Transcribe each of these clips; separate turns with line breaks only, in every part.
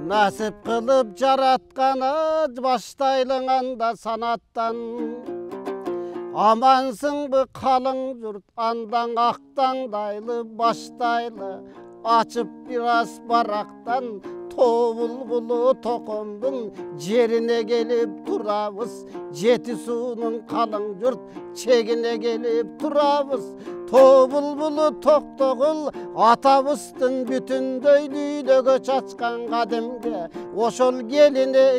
Nasip kılıp jaratkanı baştaylın anda sanattan. Amansın bu kalın yurt andan aktandaylı baştaylı. Açıp biraz baraktan Tovulbulu tokomdun cerine gelip durabız. Jeti suunun kalın yurt çegine gelip durabız. Tovulbulu toktogul atabıstın bütün döylüyle göç açkan kadimge. Oşol geline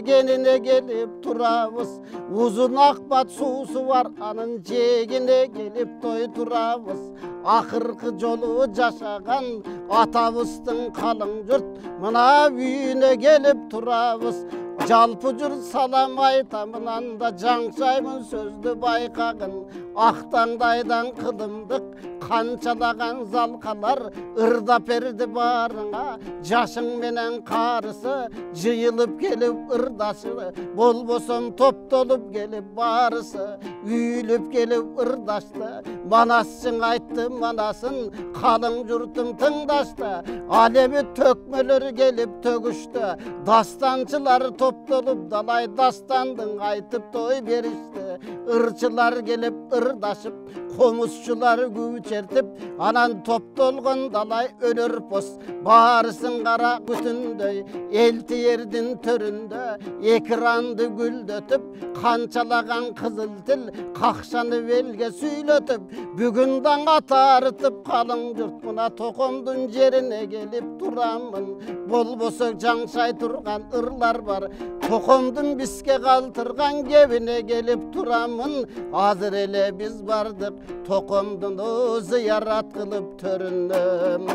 gelip durabız. Uzun akbat susu var anın cegine gelip toy durabız. Akırkı jolu jaşagan atabıstın kalın yurt mına büyüne gelip turabız. Jalpıcır salam aytamınan da janşaymın sözdü baykagın. Aktandaydan kılımdık kançalagan zalkalar ırda perdi barına. Jaşın menen karısı jıyılıp gelip ırdaşı. Bolbosom top dolup gelip barısı üyülüp gelip ırdaştı. Manasçın ayttı manasın kalın yurtum tındaştı. Alemi tökmeler gelip tögüştü. Dastançılar toplulup dalay dastandın aytıp toy berişti. Irçılar gelip ırdaşıp komuzçular güçertip anan top dolgun dalay ölür pos. Bağırsın kara bütündöy elti yerdin töründe ekrandı güldötüp kançalagan kızıl til kakşanı velge süylötüp bugünden atarıtıp kalın yurtmuna tokomdun jerine gelip duramın. Bolbosa janşay turgan ırlar var tokomdun biske kaltırgan gebine gelip duramın. Hazır ele biz bardık tokomdun o ziyarat kılıp töründüm.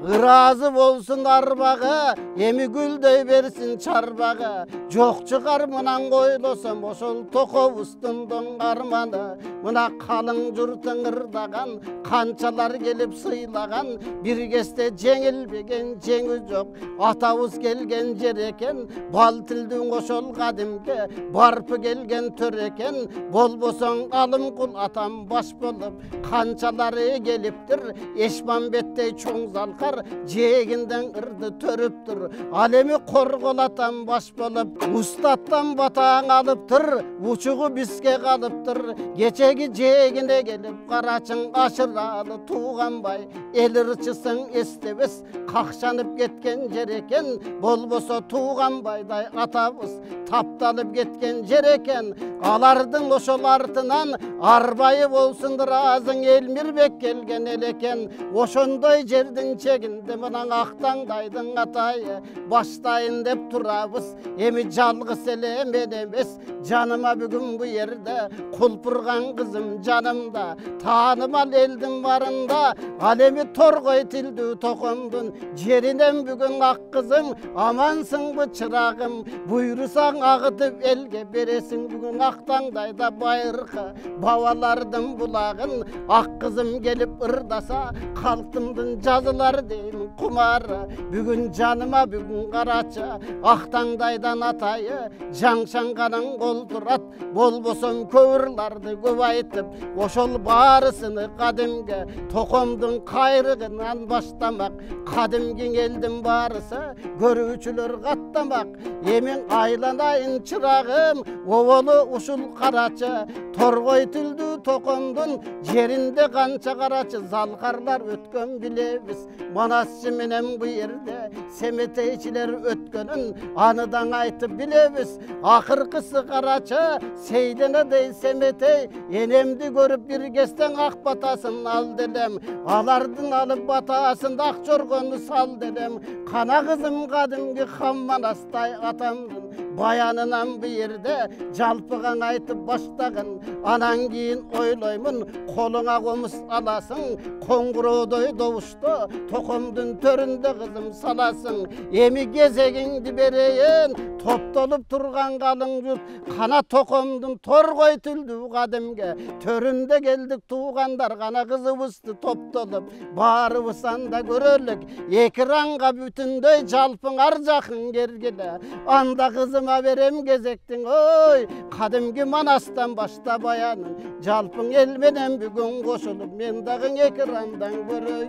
Razı bolsun arbağı, emi güldöy bersin çarbağı. Jok çıkar mınan koylosam oşol tokobustundun armanı. Mına kalın jurtun ırdagan, kançalar gelip sıylagan. Bir keste jengilbegen jengi jok, atabız gelgen jer eken. Bal tildin oşol kadimge, barpı gelgen tör eken. Bolboson alım kul atam baş bolup, kançaları geliptir. Eşman bettey çoğ zalkar, jeginden ırdı törüptür. Alemi korgolatan baş bolup ustattan batağın alıptır. Uçuğu biske kalıptır. Geçegi jegine gelip karaçın aşıralı tuğan bay. El ırçısın estebes kakşanıp ketken jer eken. Bolboso tuğan bayday atabız taptalıp ketken jer eken. Alardın oşol artınan arbayı bolsundur ağzın elmirbek gelgen eleken. Oşondoy jerdin çeginde mınan aktandaydım atayı baştayın dep turabız. Emi jalgıs ele men emes canıma bugün bu yerde kulpurgan kızım canımda. Tanımal eldim varında alemi torgoy tildi tokomdun jerinem bugün ak kızım. Amansın bu çırağım buyursan ağıtıp elge beresin bugün aktandayda bayrıkı bavalardım bulağın. Ak kızım gelip ırdasa kalktımdın жазылар деймін құмары. Бүгін жаныма бүгін қарачы ақтаңдайдан атайы жаңшанғаның қолдырат. Болбосом көвірларды көп айтып ошол барысыны қадимге тоқомдың қайрығынан баштамақ. Қадимген елдің барысы көрүүчүлөр қаттамақ. Емен айланайын чырағым оволу ушул қарачы торғой түлді тоқомдың жерінде қанша қарачы залқарлар өткөн билебиз. Manasçı menen bu yerde semeteyçiler ötkönün anıdan aytıp bilebиz. Akırkısı karaça seydene dey semetey enemdi görüp bir gesten ak batasın al dedem. Alardın alıp batasın ak çorgonu sal dedem. Kana kızım kadimgi hammanastay atamdın. Bayanınan bu yerde jalpıgan aytıp baştagın. Anan giyin oyloymun koluna komus alasın. Kongurodoy doğuştu tokomdun töründe kızım salasın. Emi gezegindi bereyin toptolup turgan kalın yurt. Kana tokomdun torgoy tüldü kadimge. Töründe geldik tuğandar kana kızıbızdı toptolup. Bağırıbısan da görörlük ekranға bütünдөй jalpın arjakın gergile. Anda kızıma verem gezektin oy. Kadimgi manastan başta bayanın. Jalpın elmenen bugün koşulup men dağın ekrandan göröy.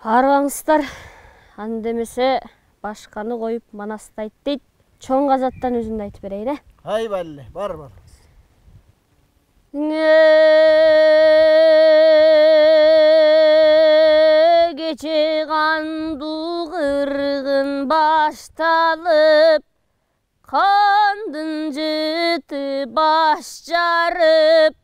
Арбаңыздар, андемесе башқаны қойып манастайды дейді. Чоң қазаттан өзімді айтып берейін,
Ай бәлі, бар.
Gece kandu kırgın baştalıp, kandın cıtı baş carıp,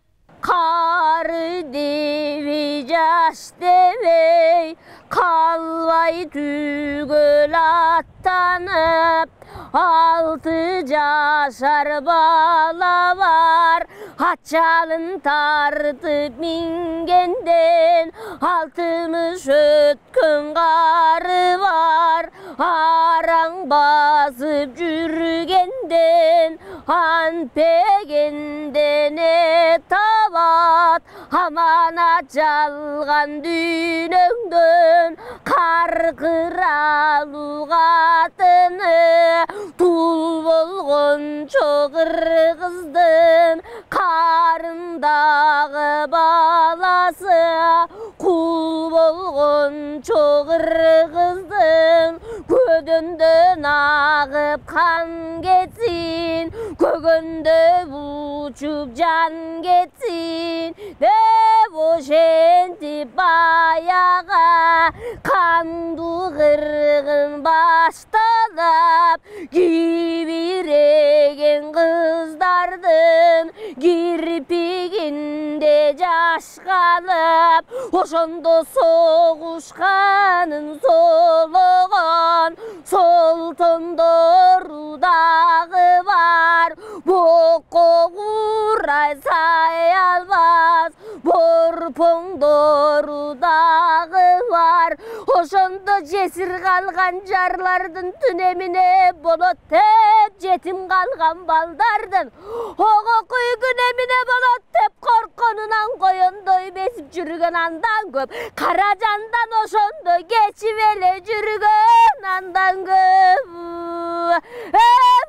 karı devi caş devey, kalvay tügül attanıp, 6 yaşar bala var, haçalın tartıp mingenden, 60 ötkün karı var, arang basıp jürgenden, anpegenden tabat, amana çalgan dünöngdön, karkıralı katını, tul bolgon çok kızdım, karındağı balası, kul bolgon çok kızdım, gödünden ağıp kan geçsin, gögünde uçup can geçsin, de boşenti bayağa, kandu kırgın baştalap, gibiregen kızlardın, kirpiginde jaş kalıp, oşondo soğuşkanın soluğun, sol tondoru dağı var, boko kuray sayalmaz, borpon doru dağı var, oşondo jesir kalgan jarlardın tünemine bolot tep, jetim kalgan baldardın, oğo kuy günemine bolot tep, korkonunan koyondoy besip jürgen andan köp, karajandan oşondo geçivele jürgen andan köp.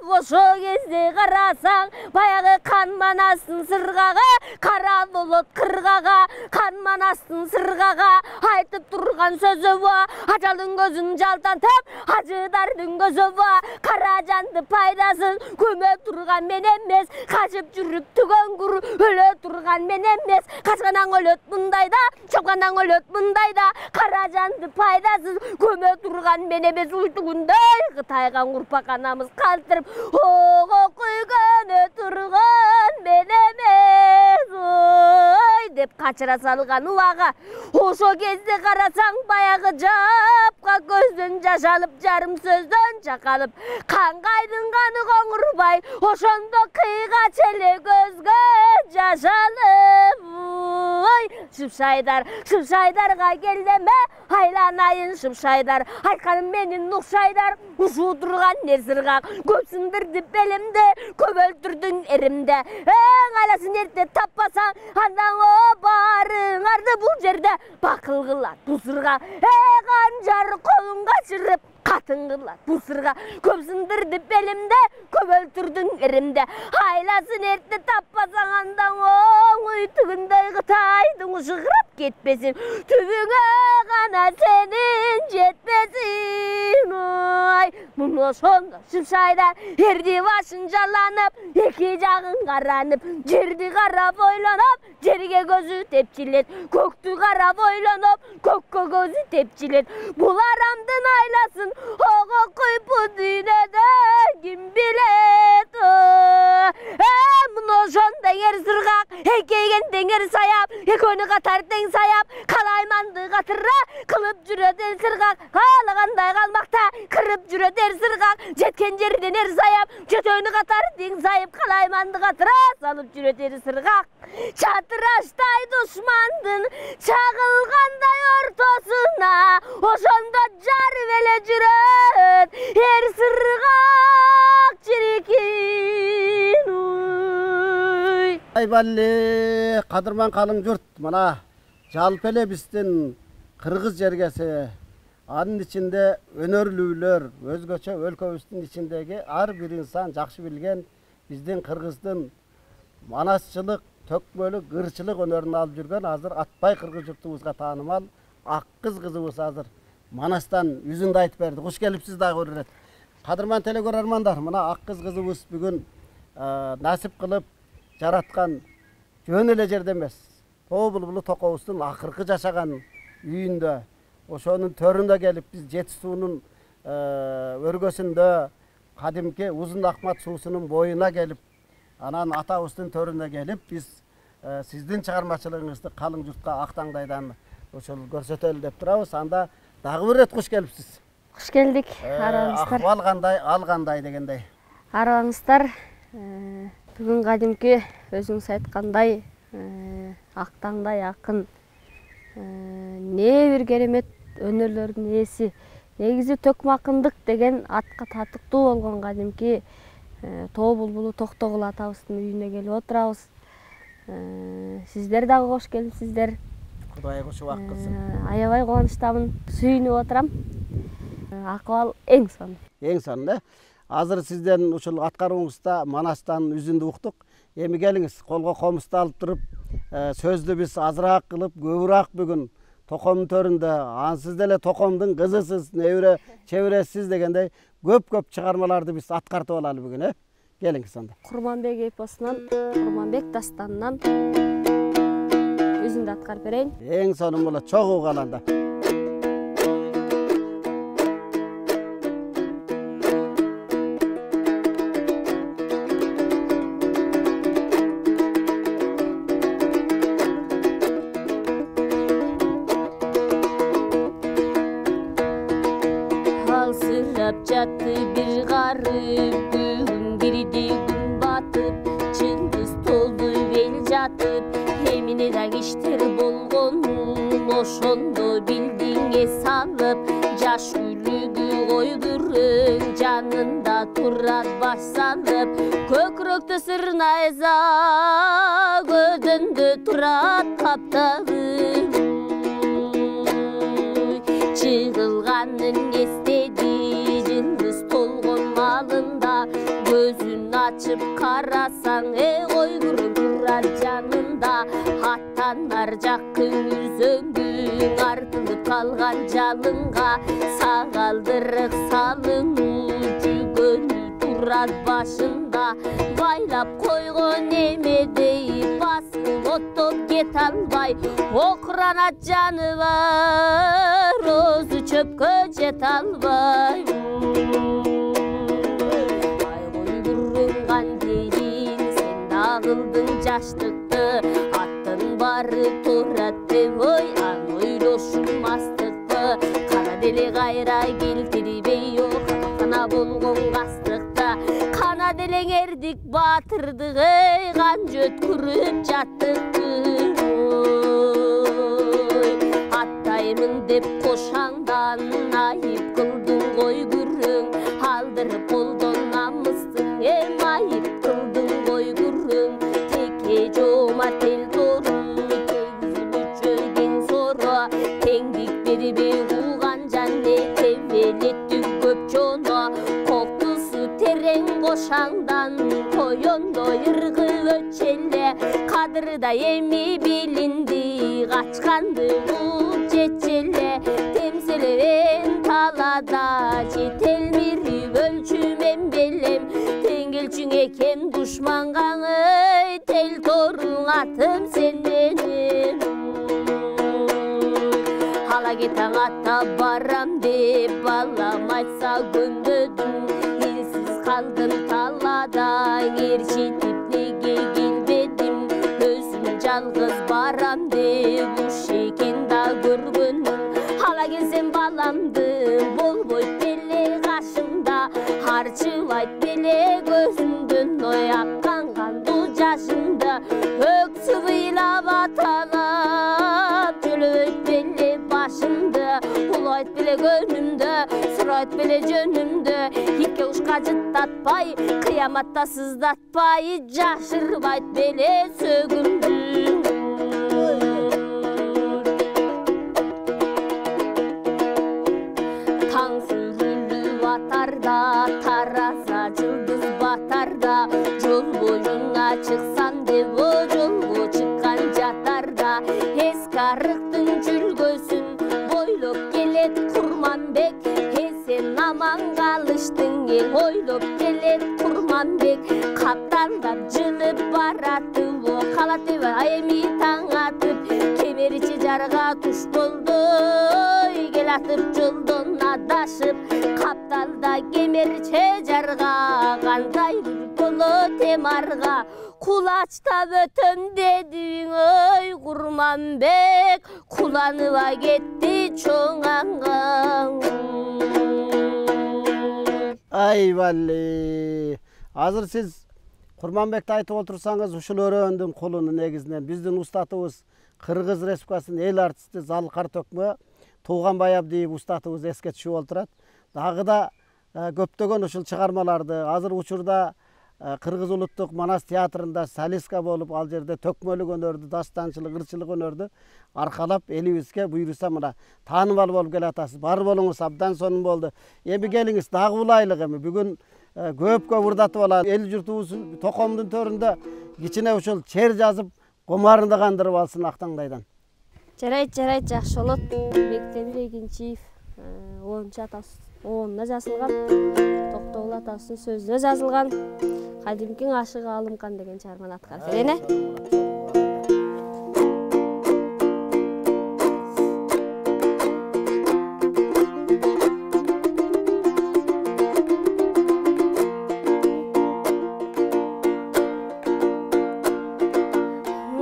Oşo кезде қарасаң, баяғы қан манастың сырғаға, қара болот қырғаға, қан манастың сырғаға, айтып тұрған сөзі ба, ажалдың көзін жалтантып, ажыдардың көзі ба, қара жанды пайдасын көме тұрған мен емес, қашып жүріп түген күр, өле тұрған мен емес, қашқанан өлет мұндайда, шапқанан өлет мұндайда, қара жанды пайдасыз көме тұрған мен емес, ұйтығындай қытайған ұрпақ анамыз қалтырып, оғы құйганы тұрған мен емес, ой, деп қачыра салған уаға. Ошо кезде қарасаң, баяғы жапқа көзден жашалып, жарым сөзден жақалып, қанғайдың қаны қоңырбай, ошондо қиға челе көзге жашалып, ой, шыпшайдарға келдеме, айланайын шыпшайдар, айқаным менің нұқшайдар, ұшу тұрған нерсірғақ, көпсіндірді белімді, көп өлтірдің ерімді, айласын ерте таппасаң, андан о барыңарды бұл жерде бақыл қылат бұсырға, қанжар қолын қашырып, қатын қылат бұсырға, көпсіндірді белімді, көп өлтірдің ерімді, айласын ерте таппасаң, андан оң үйтігіндей Қытайдың ұшығырап кетпесін, түбіңе ғана сенің жетпесін, ой, мұны ошондо шыпшайдар, ерді башын жаланып, екі жағын қаранып, жерді қарап ойланып, жерге көзі тепчилет, көкті қарап ойланып, көкке көзі тепчилет, бұл арамдың айласын, оғы құйып бұл дүйнеде кім білет, мұны ошондо ер сырғақ, екейген теңер саяп, екөні қатар тең саяп, қалайманды қатырра, қылып жүреді сырғақ, қалағандай қалмақта, кіріп жүреді сырғақ, жеткен жерден ер саяп, жетөні қатар тең сайып, қалайманды қатыра, салып жүреді сырғақ. Çatırаштай душмандын, чағылғандай ортосына, ошондо жар веле жүрөт, ер сырғақ чирикин.
Айбалли, қадырман қалың жұрт, мына жалпы эле биздин кыргыз жергеси, анын ичинде өнөрлүүлөр, өзгөчө өлкөбүздүн ичиндеги ар бир инсан жакшы билген биздин кыргыздын манасчылык, төкмөлүк, ырчылык өнөрүн алып жүргөн азыр Атбай кыргыз журтубузга таанымал Ак кыз кызыбыз азыр Манастан үзүндү айтып берди. Куш келипсиз дагы бир ирет. Кадырман телекөрөрмандар, мына ак кыз кызыбыз бүгүн насип кылып жараткан жөн эле жерде эмес. Тоо булбулу токобуздун акыркы жашаган үйүндө, ошонун төрүндө келип биз Жети суунун өргөсүндө кадимки Узун Акмат суусунун боюна келип, анан атабыздын төрүнө келип биз сиздин чыгармачылыгыңызды калың журтка ак таңдайдан ошол көрсөтөлү деп турабыз. Анда дагы бир рет куш келипсиз.
Куш келдик. Арабаңыздар.
Акыбал кандай, ал кандай дегендей.
Арабаңыздар. Бүгүн кадимки өзүңүз айткандай ак таңдай акын не бир керемет өнөрлөрдүн ээси. Негизи Төкмакындык деген атка татыктуу болгон кадимки Тоо булбулу Токтогул атабыздын үйүнө келип отурабыз. Сиздер дагы кош келипсиздер.
Кудай кушуп ак кылсын.
Аябай кубанычтамын, сүйүнүп отурам. Акыбал эң сонун.
Эң сонун, да? Азыр сиздердин ушул аткарууңузда Манастан үзүндү уктук. Эми келиңиз, колго комузду алып туруп, сөздү биз азыраак кылып, көбүрөөк бүгүн токомдун төрүндө, ансыз деле токомдун кызысыз, небере чебересиз дегендей көп чыгармаларды биз аткартып алалы бүгүн, Келиңиз анда.
Курманбек эпосунан, Курманбек дастанынан өзүндү аткарып берейин.
Эң сонун болот, чогуу каланда.
Алсырап жатты бир карып, күн кирди күн батып, чыңгыз толду бел жатып, эмне да иштер болгонун ошондо билдиңе салып, жаш күлүгү койгүрөң жанында турат баш салып, көкүрөктө сырнайса көзөндө турат капталып, чыгылганын эстеди жындыз толгон малында, көзүн ачып карасаң койгүрөң турат жанында, аттан ар жаккы үзөңгүң артылып калган жалынга, сагалдырык салынуу жүгөнү турат башында, байлап койгон эмедей басып оттоп кете албай, окуранат жаны бар, розу чөпкө жете албай. Ай койгурган дейин сен дагылдың жаштыкты, аттын бары турат деп ой, ан ойлошум мастыкты, кара деле кайра келтирбей о, кана болгон кастыкта, кана делең эрдик батырдык, кан жөткүрүп жаттыкты. Аттаймын деп кошаңдан айып кылдың койгүрөң, алдырып колдон намыстың айып кылдың койгүрөң, теке жома тел тору, тегизилүүчөгөн соро, теңдик бербей кууган жан тебелеттү көп жоно, коктусу терең кошаңдан коёндо ыргы өчеле, кадырда эми билинди, качканды бул чечеле, темселебен талада жетелмири өлчүмен белем, теңгелчиңе кем душмангаң, тел торуң атым сен менен. Ала кетаң ата барам деп балам айтса көнбөдүм, элсиз калдым талада, ээрчитип неге келбедим, өзүм жалгыз барам деп уш экен да көргөнүм, ала келсем баламды болбойт беле кашымда, арчылайт беле көзүмдөн ой аккан кандуу жашымды, өксү ыйлап аталап жөлөйт беле башымды, улайт беле көнүмдү, сурайт беле жөнүмдү, итке кушка жыттатпай, кыяматта сыздатпай, жашырбайт беле сөгүмдү. Таң сүрүлүп атарда, тараза жылдыз батарда, жол боюна чыксам деп жолго чыккан жатарда, эски арыктын жүлгөсүн бойлоп келет курма ойлоп келет Курманбек. Каптандап жылып баратып, калатып эми таң атып, кемерчи жарга туш болду, келатып жолдон адашып. Капталда кемерчи жарга, кандай болот эмарга, кулачтап өтөм дедиң ой Курманбек, куланыба кетти чоң аңгаң.
Ай балли. Азыр сиз Курманбекти айтып отурсаңыз, ушул өрөөндүн кулуну негизинен биздин устатыбыз Кыргыз Республикасынын эл артисти Залкар Төкмө Тууганбай Абдиев устатыбыз эске түшүп отурат. Дагы да көптөгөн ушул чыгармаларды азыр учурда Кыргыз улуттук Манас театрында солистка болуп, ал жерде төкмөлүк өнөрдү, дастанчылык, ырчылык өнөрдү аркалап элибизге буйруса мына таанымал болуп келатасыз. Бар болуңуз абдан сонун болду. Эми келиңиз, дагы улайлык эми бүгүн көп урдатып алалы. Эл журтубуз токомдун төрүндө кичине ушул чер жазып, комарынды кандырып алсын Актаңдайдан.
Жарайт, жакшы болот. Бектемир Эгинчиев 10-чы атасы 10-на жазылган. Токтогул атасынын сөзүнө жазылган. Кадимкиң ашыгы Алымкан деген чыгарманы аткарып берене.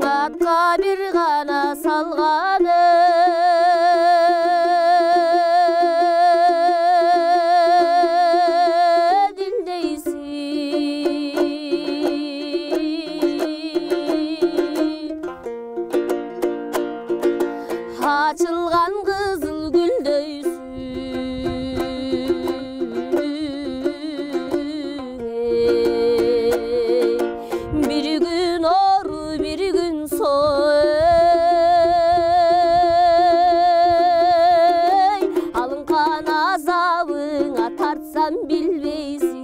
Атка бир гана салганы açılgan kızıl güldöysün. Bir gün oru bir gün soy, alınkan azabına tartsan bilbeysin.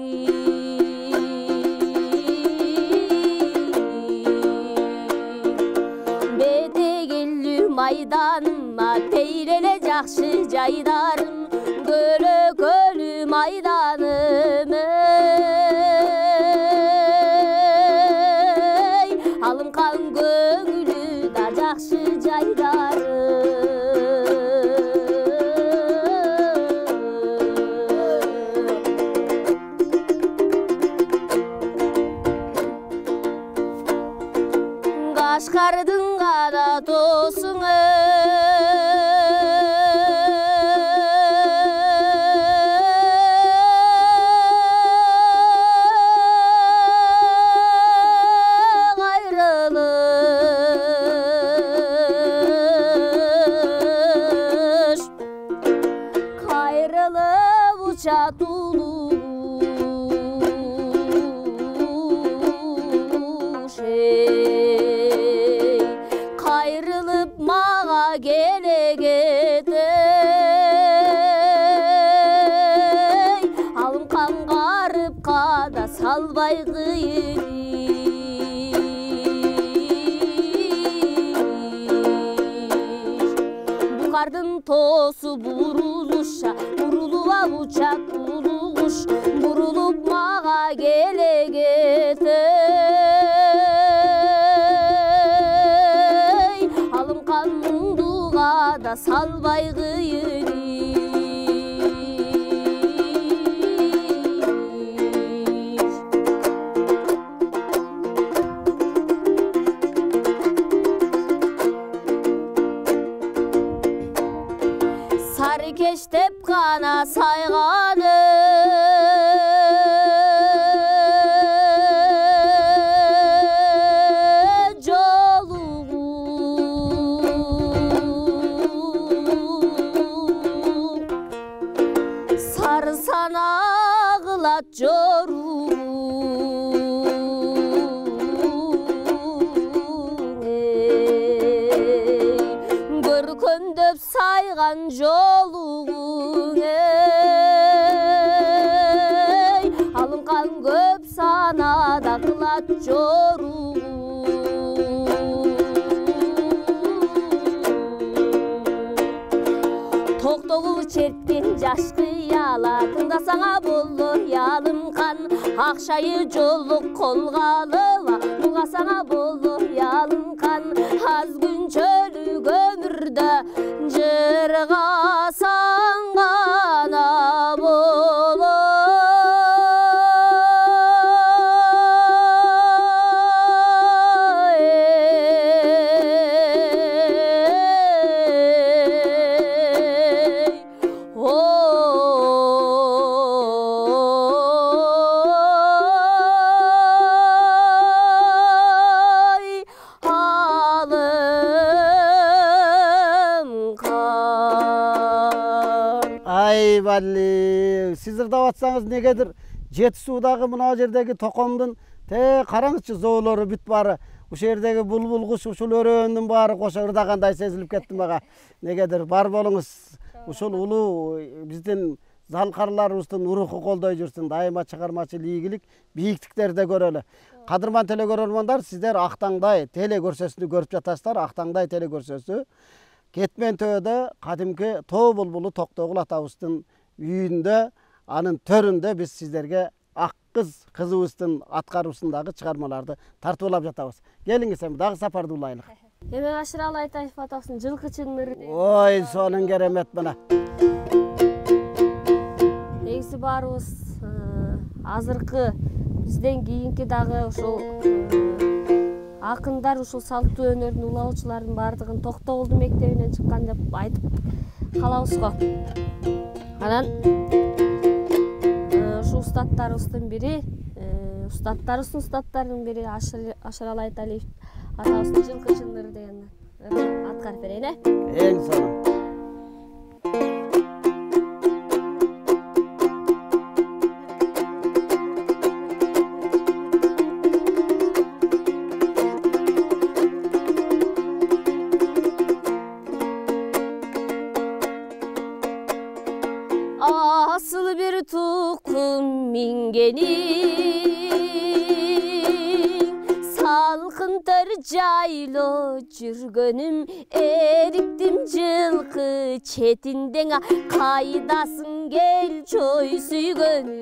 Maydanıma teyrele jakşı jaydarım, kölü maydanım ey, alınkan köngülü da jakşı jaydarım. Kaşkardın kara dosun kayrılıp uça tuluş kayrılıp mağa gelegedey, alım kan garıp kada salbay kıyır. Bukardın tosu buruluşa, buruluva uçak uluş, burulup mağa gelegedey, alım kanın duğada salbay kıyır. Sarıkeştep kana sayganı sarsan ağlat joru görkönдөп сайган жолуң ey, алынкан көп санада кылат жоруң. Токтогул черткен жаш кыя ала, тыңдасаңа болду ялынкан, акчайы жолук колго алыла, угасаңа болду ялынкан, аз күнчөлүк өмүрдө жыргасаң гана болот.
Балли, сиз ырдап атсаңыз негедир Жети суудагы мына жердеги токомдун караңызчы зоолору бүт баары, ушул жердеги булбул куш, ушул өрөөндүн баары кошо ырдагандай сезилип кетти мага. Негедир бар болуңуз. Ушул улуу биздин залкарларыбыздын руху колдой жүрсүн, дайыма чыгармачыл ийгилик, бийиктиктерди көрөлү. Кадырман теле көрөрмандар, сиздер Актаңдай теле көрсөсүнү көрүп жатасыздар. Актаңдай теле көрсөсү Кетмен төөдө кадимки тоо булбулу Токтогул атабыздын үйүндө, анын төрүндө биз сиздерге ак кыз кызыбыздын аткаруусундагы чыгармаларды тартып алып жатабыз. Келиңиз, эми дагы сапарды улайлык.
Эми Ашыралы Айтаев атабыздын жылкы чыңдыры.
Ой, сонун керемет мына.
Негизи баарыбыз азыркы бизден кийинки дагы ушул акындар, ушул салттуу өнөрдүн улаучулардын баардыгын Токтогулдун мектебинен чыккан деп айтып калабыз го. Анан ушул устаттарыбыздын бири, устаттарынын бири Ашыралы Айтаев атабыздын жылкы чыңдыры деген аткарып берейин,
Эң сонун.
Asıl bir tukum mingenin, salkın tör jaylo жүргөнүm, эриктим жылкы четинден, кайдасың кел чой сүйгөнүм.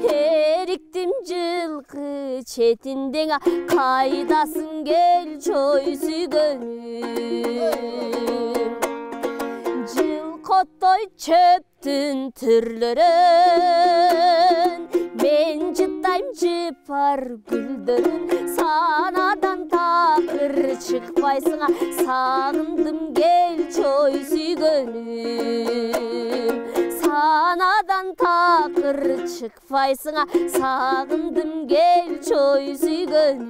Эриктим жылкы четинден, кайдасың кел чой сүйгөнүм. Жылкоттой чөптүн түрлөрүн, мен жыттайм жыпар гүлдөрүн, санадан такыр чыкпайсың, сагындым кел чой сүйгөнүм. Санадан такыр чыкпайсың, сагындым кел чой сүйгөнүм.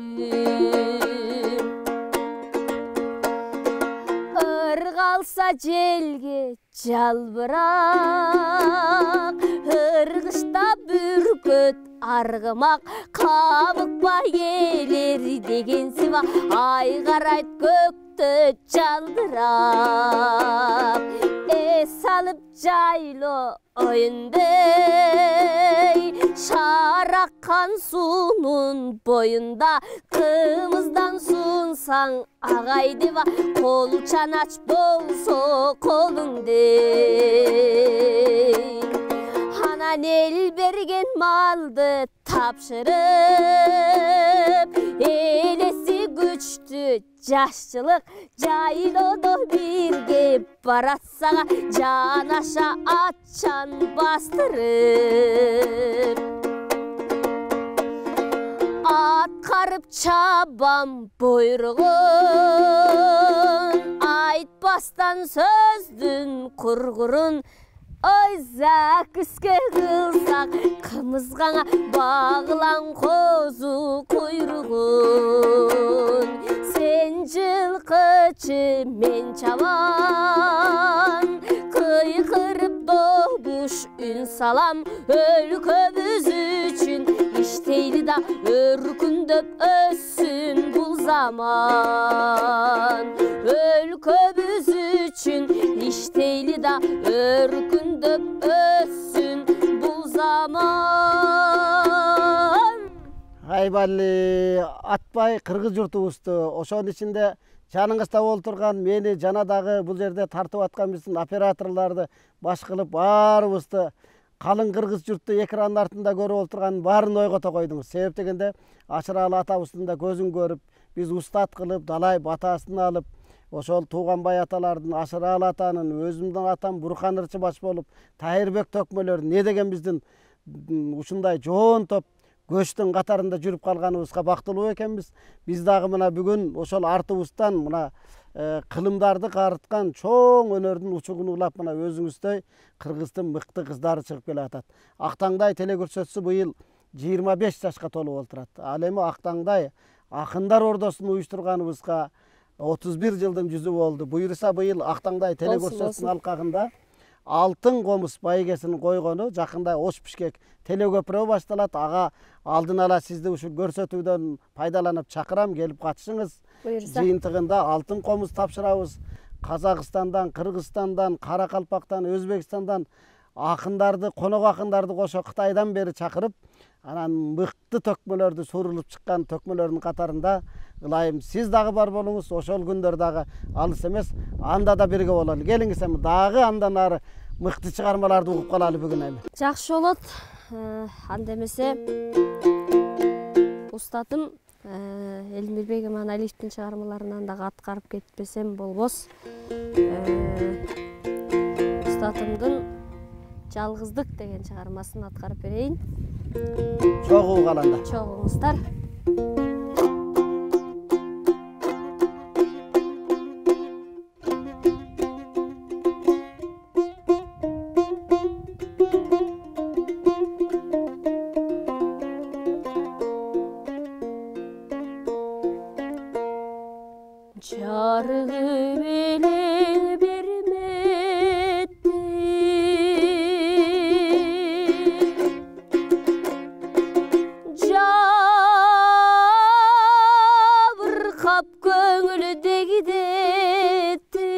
Ыргалса желге жалбырак, ыргышта бүркөт аргымак, кабыкпа келер дегенсип, ай карайт көктө жалдырап. Эс алып жайло оюндөй, шараккан суунун боюнда, кымыздан суунсаң агай деп, кол чанач болсо колуңдей. Анан эл берген малды тапшырып, элеси күчтүү жашчылык, жайлоодо бирге баратсага, жанаша атчан бастырып. Аткарып чабам буйругун, айтпастан сөздүн кургурун, ой закүскө кылсак кымызгаңа, багылан козу куйругун. Сен жылкычы, мен чабан, кыйкырып добуш үн салам, өлкөбүз үчүн иштейли да өркүндөп өссүн бул заман. Өлкөбүз үчүн иштейли да өркүндөп өссүн бул заман.
Айбалли, атпай кыргыз журтубузду, ошонун ичинде жаныңызда отырған мени жанадагы бул жерде тартып аткан биздин операторларды баш кылып баарыбызды калың кыргыз журту экранын артында көрүп отурган баарын ойгото койдуңуз. Себеп дегенде Ашыралы атабыздын да көзүн көрүп, биз устат кылып, далай батасын алып, ошол Тууганбай аталардын, Ашыралы атанын, өзүмдүн атам Бурхан Ырчыбаш болуп, Тайырбек төкмөлөр не деген биздин ушундай жоон топ көчтүн катарында жүрүп калганыбызга бактылуу экенбиз. Биз дагы мына бүгүн ошол артыбыздан мына кылымдарды карыткан чоң өнөрдүн учугун улап мына өзүңүздөй кыргыздын мыкты кыздары чыгып келатат. Актаңдай телекөрсөтүүсү быйыл 25 жашка толуп отурат. Ал эми Актаңдай акындар ордосун уюштурганыбызга 31 жылдын жүзү болду. Буюрса быйыл Актаңдай телекөрсөтүүсүнүн алкагында Алтын комуз байгесин койгону жакында Ош Бишкек телекөпүрө башталат. Ага алдын ала сизди ушул көрсөтүүдөн пайдаланып чакырам, келип катышыңыз. Жыйынтыгында алтын комуз тапшырабыз. Казакстандан, Кыргызстандан, Каракалпактан, Өзбекстандан акындарды, конок акындарды кошо Кытайдан бери чакырып, анан мыкты төкмөлөрдү сурулуп чыккан төкмөлөрдүн катарында ылайым сиз дагы бар болуңуз. Ошол күндөр дагы алыс эмес, анда да бирге бололу. Келиңиз эми дагы андан ары мыкты чыгармаларды угуп калалы бүгүн эми.
Жакшы болот. Анда эмесе устатым Элмирбек Иманалиевдин чыгармаларынан дагы аткарып кетпесем болбос. Устатымдын Жалгыздык деген чыгармасын аткарып берейин.
Чогуу каланда.
Чогуңуздар. Жарыгы белең берметти жабыркап көңүлдегидетти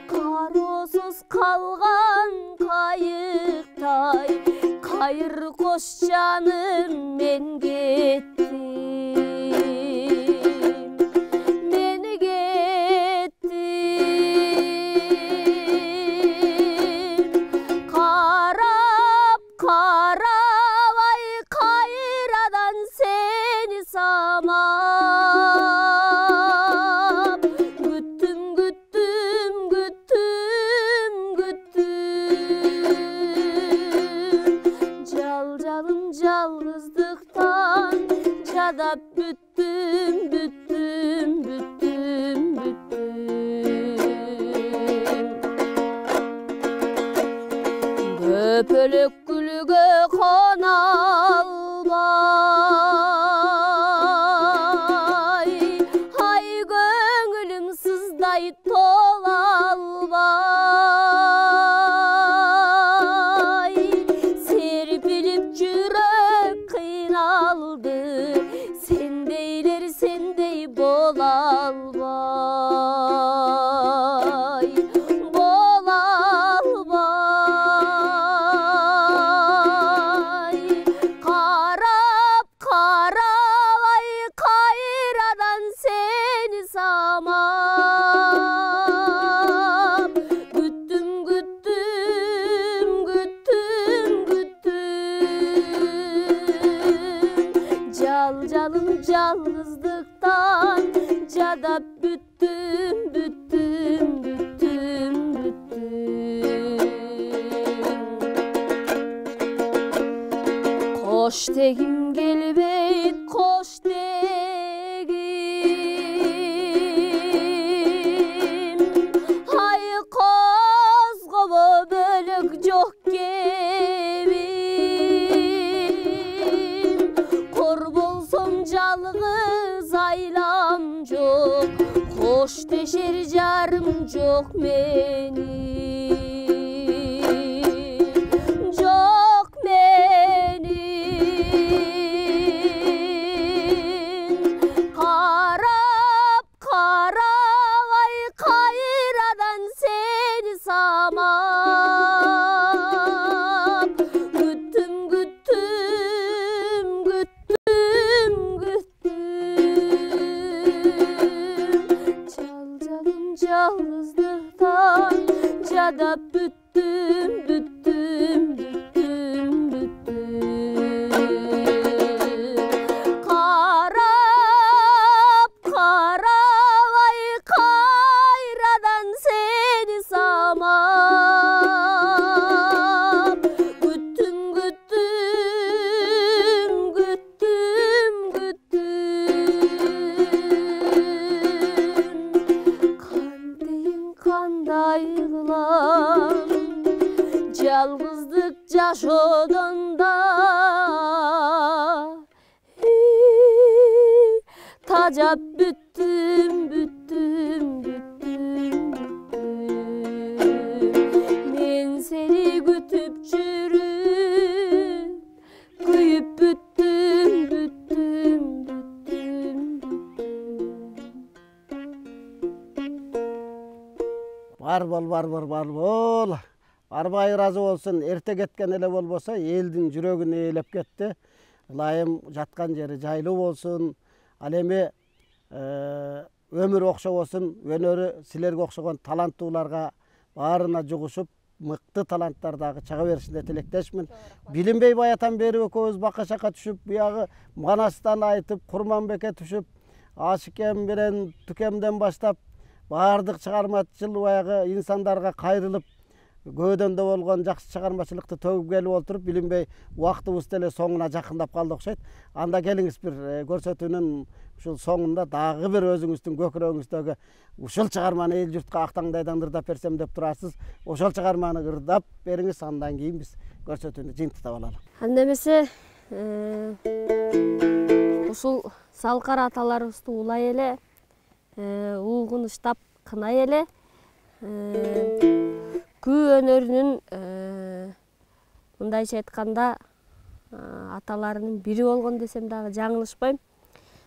кароосуз калган кайыктай кайыр кош жаным мен кеттим. Жалгыздыктан жадап бүттүм, бүттүм, бүттүм, бүттүм. Көпөлөк гүлгө кона албай, ай көңүлүм сыздай тола албай, серпилип жүрөк кыйналды, сендейлер сендей бола албай, бола албай. Карап карабай кайрадан сени самап, күттүм күттүм күттүм күттүм, жалым жалгыздыктан жадап бүттүм, бүттүм, бүттүм, бүттүм. Кош дегим келбейт, кош дегим, ай козгобо бөлөк жок кебим, кор болсом жалгыз айлам жок, кош дешер жарым жок менин, жок менин. Карап карабай кайрадан сени самап, күттүм күттүм күттүм күттүм, ажап бүттүм бүттүм бүттүм мен сени күтүп жүрүп күйүп бүттүм бүттүм бүттүм
бар бол. Арбай разы болсын, эрте кеткен эле болбосо, элдин жүрөгүн ээлеп кетти. Ылайым жаткан жери жайлуу болсун. Ал эми өмүр окшобосун, өнөрү силерге окшогон таланттууларга баарына жугушуп, мыкты таланттар дагы чыга беришине тилектешмин. Билинбей баятан бери экөөбүз бака-шака түшүп, буягы Манастан айтып, Курманбекке түшүп, Ашикем менен Түкемден баштап баардык чыгармачыл баягы инсандарга кайрылып, көөдөндө болгон жакшы чыгармачылыкты төгүп келип отуруп, билинбей убактыбыз деле соңуна жакындап калды окшойт. Анда келиңиз бир көрсөтүүнүн ушул соңунда дагы бир өзүңүздүн көкүрөгүңүздөгү ушул чыгарманы эл журтка актаңдайдан ырдап берсем деп турасыз. Ошол чыгарманы ырдап бериңиз, андан кийин биз көрсөтүүнү жыйынтыктап алалы.
Анда эмесе ушул салкар аталарыбызды улай эле, угунуштап кынай эле, күү өнөрүнүн мындайча айтканда аталарынын бири болгон десем дагы жаңылышпайм.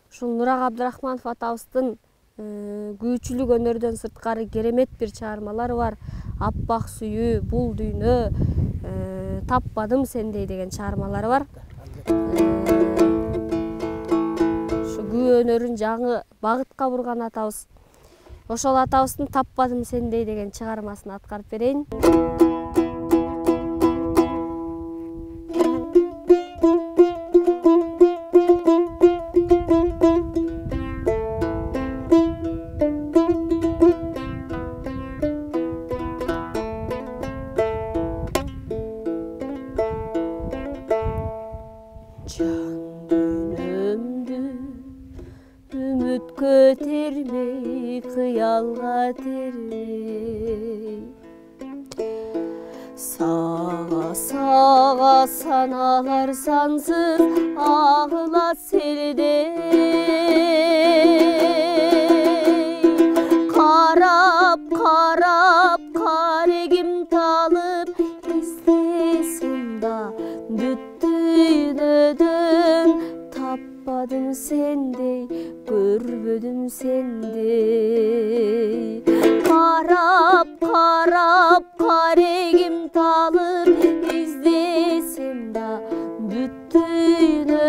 Ушул Нурак Абдрахманов атабыздын күүчүлүк өнөрдөн сырткары керемет бир чыгармалары бар. Аппак сүйүү, Бул дүйнө, Таппадым сендей деген чыгармалары бар. Ушу күү өнөрүн жаңы багытка бурган атабыз. Ошол атабыздын Таппадым сендей деген чыгармасын аткарып берейин. Көтермей, кыялга термей, сага саналар сансыз агыла селдей. Карап карегим талып, издесем да бүттүнөдөн таппадым сендей, көрбөдүм сендей. Карап карегим талып, издесем да бүттүнөдөн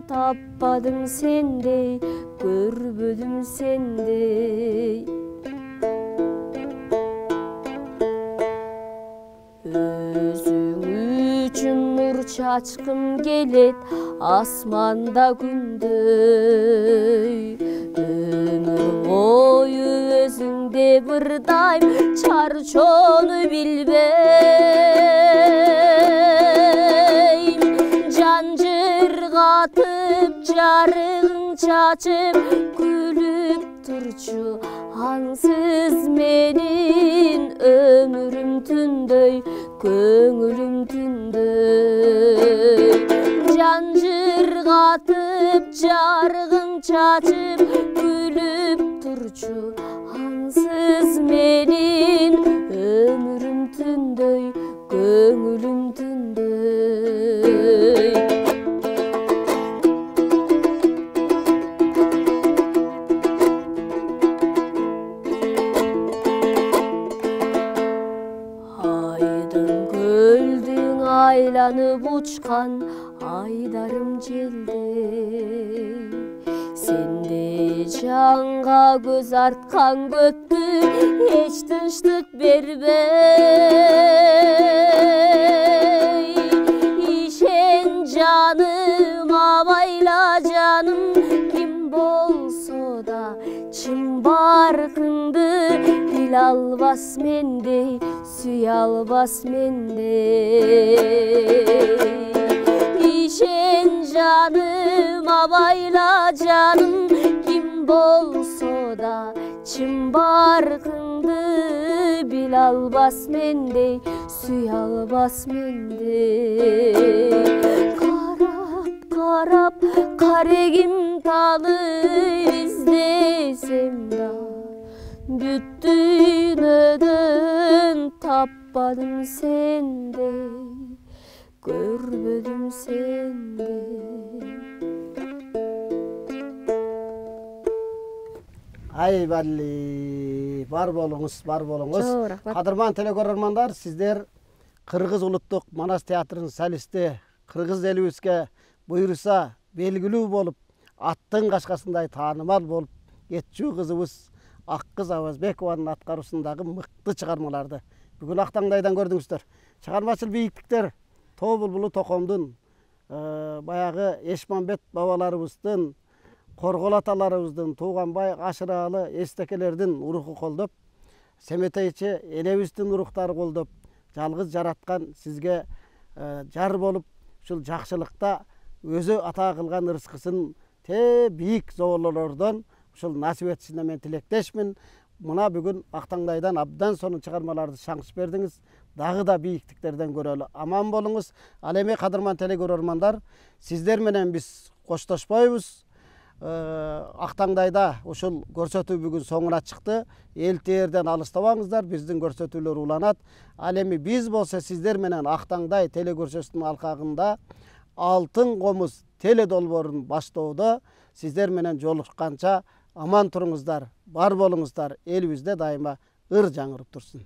таппадым сендей, көрбөдүм сендей. Өзүң үчүн нур чачкым келет асманда күндөй. Өмүр бою өзүңдө ырдайм, чарчоону билбейм. Жан жыргатып, жарыгың чачып, күлүп турчу аңсыз менин өмүрүм түндөй, көңүлүм түндөй. Жан жыргатып, жарыгың чачып, күлүп турчу аңсыз менин өмүрүм түндөй, көңүлүм түндөй. Айланып учкан айдарым желдей, сенде жанга көз арткан көптү эч тынчтык бербей. Ишен жаным, абайла жаным, ким болсо да чын баркыңды биле албас мендей, сүйе албас мендей. Ишен жаным, абайла жаным, ким болсо да чын баркыңды биле албас мендей, сүйе албас мендей. Карап Карегим талы издесем да бүт дүйнөдөн таппадым сендей, көрбөдүм сендей.
Ай балли, бар болуңуз, бар болуңуз.
Чоң рахмат.
Кадырман телекөрөрмандар, сиздер Кыргыз улуттук Манас театрынын солисти, кыргыз элибизге буйруса белгилүү болуп, аттын кашкасындай таанымал болуп кетчү кызыбыз Аккыз Абазбекованын аткаруусундагы мыкты чыгармаларды бүгүн Актаңдайдан көрдүңүздөр. Чыгармачыл бийиктиктер Тоо Булбулу Токомдун, баягы Эшмамбет бабаларыбыздын, Коргол аталарыбыздын, Тууганбай Ашыралы эстекелердин уруху колдоп, Семетейчи энебиздин уруктары колдоп, жалгыз жараткан сизге жар болуп, ушул жакшылыкта өзү ата кылган ырыскысын бийик зоболоолордон ушул насип этишине мен тилектешмин. Мына бүгүн Актаңдайдан абдан сонун чыгармаларды шаңкыш бердиңиз. Дагы да бийиктиктерден көрөлү. Аман болуңуз. Ал эми кадырман телекөрөрмандар, сиздер менен биз коштошпойбуз. Актаңдайда ушул көрсөтүү бүгүн соңуна чыкты. Эл теерден алыстабаңыздар, биздин көрсөтүүлөр уланат. Ал эми биз болсо сиздер менен Актаңдай телекөрсөтүүнүн алкагында Алтын комуз теле долбоорун баштоодо сиздер менен жолукканча аман туруңуздар, бар болуңуздар, элибизде дайыма ыр жаңырып турсун.